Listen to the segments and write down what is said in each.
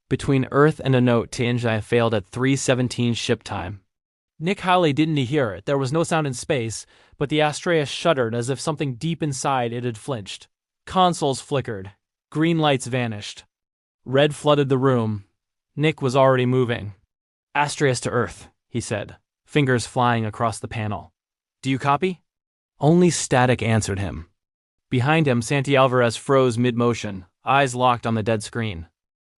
Between Earth and a note Tianjai failed at 3:17 ship time. Nick Howley didn't hear it. There was no sound in space, but the Astrea shuddered as if something deep inside it had flinched. Consoles flickered. Green lights vanished. Red flooded the room. Nick was already moving. Astreas to Earth, he said, fingers flying across the panel. Do you copy? Only static answered him. Behind him, Santi Alvarez froze mid-motion, eyes locked on the dead screen.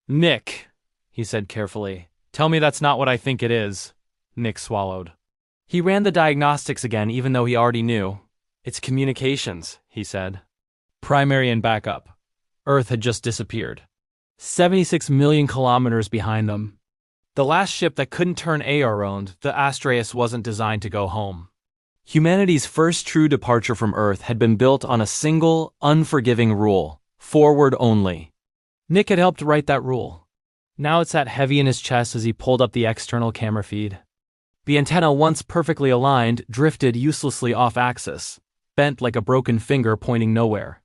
Nick, he said carefully, tell me that's not what I think it is. Nick swallowed. He ran the diagnostics again even though he already knew. It's communications, he said. Primary and backup. Earth had just disappeared. 76 million kilometers behind them. The last ship that couldn't turn AR owned, the Astreas, wasn't designed to go home. Humanity's first true departure from Earth had been built on a single, unforgiving rule: forward only. Nick had helped write that rule. Now it sat heavy in his chest as he pulled up the external camera feed. The antenna, once perfectly aligned, drifted uselessly off-axis, bent like a broken finger pointing nowhere.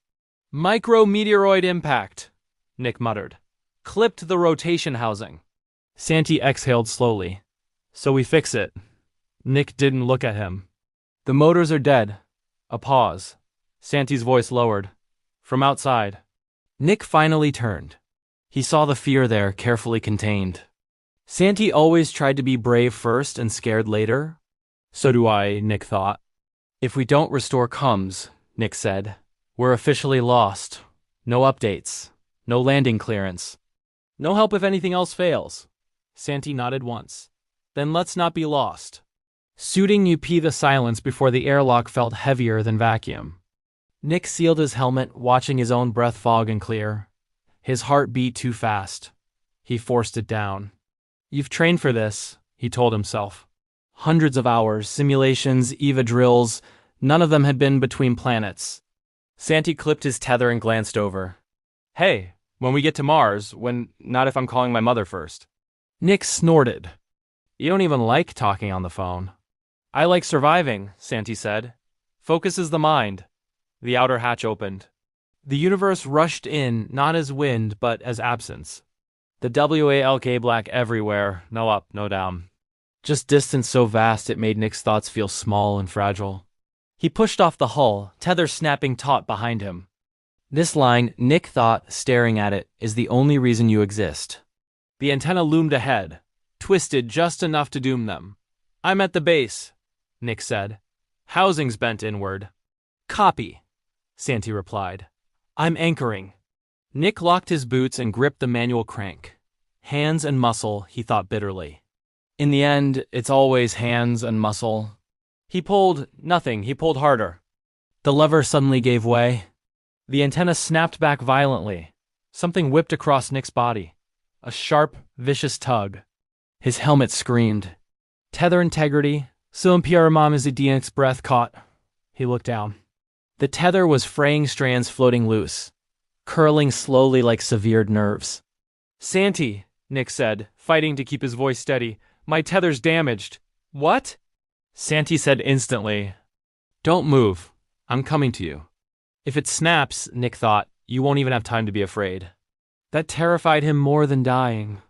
Micrometeoroid impact, Nick muttered. Clipped the rotation housing. Santi exhaled slowly. So we fix it. Nick didn't look at him. The motors are dead. A pause. Santi's voice lowered. From outside. Nick finally turned. He saw the fear there, carefully contained. Santi always tried to be brave first and scared later. So do I, Nick thought. If we don't restore comms, Nick said, we're officially lost. No updates. No landing clearance. No help if anything else fails. Santi nodded once. Then let's not be lost. Suiting UP the silence before the airlock felt heavier than vacuum. Nick sealed his helmet, watching his own breath fog and clear. His heart beat too fast. He forced it down. You've trained for this, he told himself. Hundreds of hours, simulations, EVA drills, none of them had been between planets. Santi clipped his tether and glanced over. Hey, when we get to Mars, not if I'm calling my mother first. Nick snorted. You don't even like talking on the phone. I like surviving, Santi said. Focus is the mind. The outer hatch opened. The universe rushed in, not as wind, but as absence. The WALK black everywhere, no up, no down. Just distance so vast it made Nick's thoughts feel small and fragile. He pushed off the hull, tether snapping taut behind him. This line, Nick thought, staring at it, is the only reason you exist. The antenna loomed ahead, twisted just enough to doom them. I'm at the base, Nick said. Housing's bent inward. Copy, Santi replied. I'm anchoring. Nick locked his boots and gripped the manual crank. Hands and muscle, he thought bitterly. In the end, it's always hands and muscle. He pulled harder. The lever suddenly gave way. The antenna snapped back violently. Something whipped across Nick's body. A sharp, vicious tug. His helmet screamed. Tether integrity, Nick's breath caught. He looked down. The tether was fraying strands floating loose, curling slowly like severed nerves. Santi, Nick said, fighting to keep his voice steady, my tether's damaged. What? Santi said instantly, don't move. I'm coming to you. If it snaps, Nick thought, you won't even have time to be afraid. That terrified him more than dying.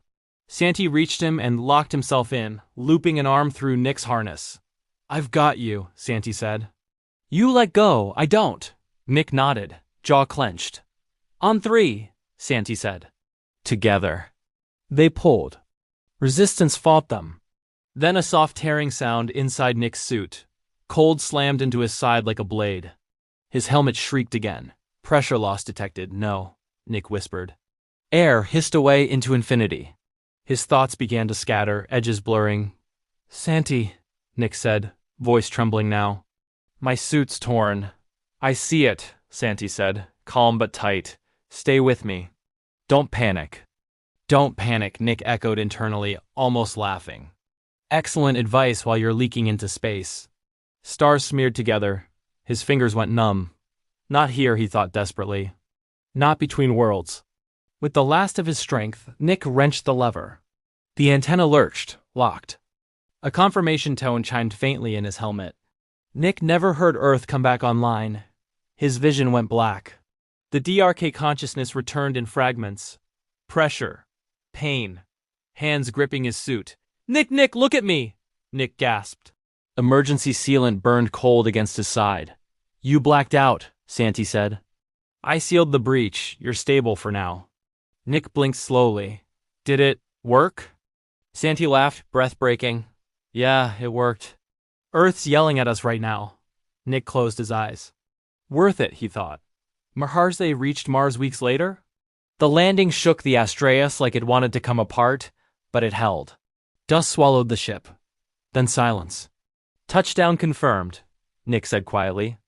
Santi reached him and locked himself in, looping an arm through Nick's harness. I've got you, Santi said. You let go, I don't. Nick nodded, jaw clenched. On 3, Santi said. Together. They pulled. Resistance fought them. Then a soft tearing sound inside Nick's suit. Cold slammed into his side like a blade. His helmet shrieked again. Pressure loss detected, no, Nick whispered. Air hissed away into infinity. His thoughts began to scatter, edges blurring. Santi, Nick said, voice trembling now. My suit's torn. I see it, Santi said, calm but tight. Stay with me. Don't panic. Don't panic, Nick echoed internally, almost laughing. Excellent advice while you're leaking into space. Stars smeared together. His fingers went numb. Not here, he thought desperately. Not between worlds. With the last of his strength, Nick wrenched the lever. The antenna lurched, locked. A confirmation tone chimed faintly in his helmet. Nick never heard Earth come back online. His vision went black. The DRK consciousness returned in fragments. Pressure. Pain. Hands gripping his suit. Nick, look at me! Nick gasped. Emergency sealant burned cold against his side. You blacked out, Santi said. I sealed the breach. You're stable for now. Nick blinked slowly. Did it work? Santi laughed, breath breaking. Yeah, it worked. Earth's yelling at us right now. Nick closed his eyes. Worth it, he thought. Maharse reached Mars weeks later? The landing shook the Astraeus like it wanted to come apart, but it held. Dust swallowed the ship. Then silence. Touchdown confirmed, Nick said quietly.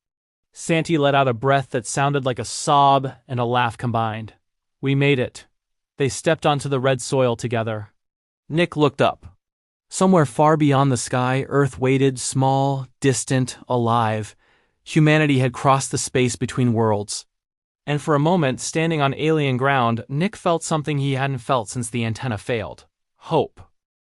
Santi let out a breath that sounded like a sob and a laugh combined. We made it. They stepped onto the red soil together. Nick looked up. Somewhere far beyond the sky, Earth waited, small, distant, alive. Humanity had crossed the space between worlds. And for a moment, standing on alien ground, Nick felt something he hadn't felt since the antenna failed. Hope.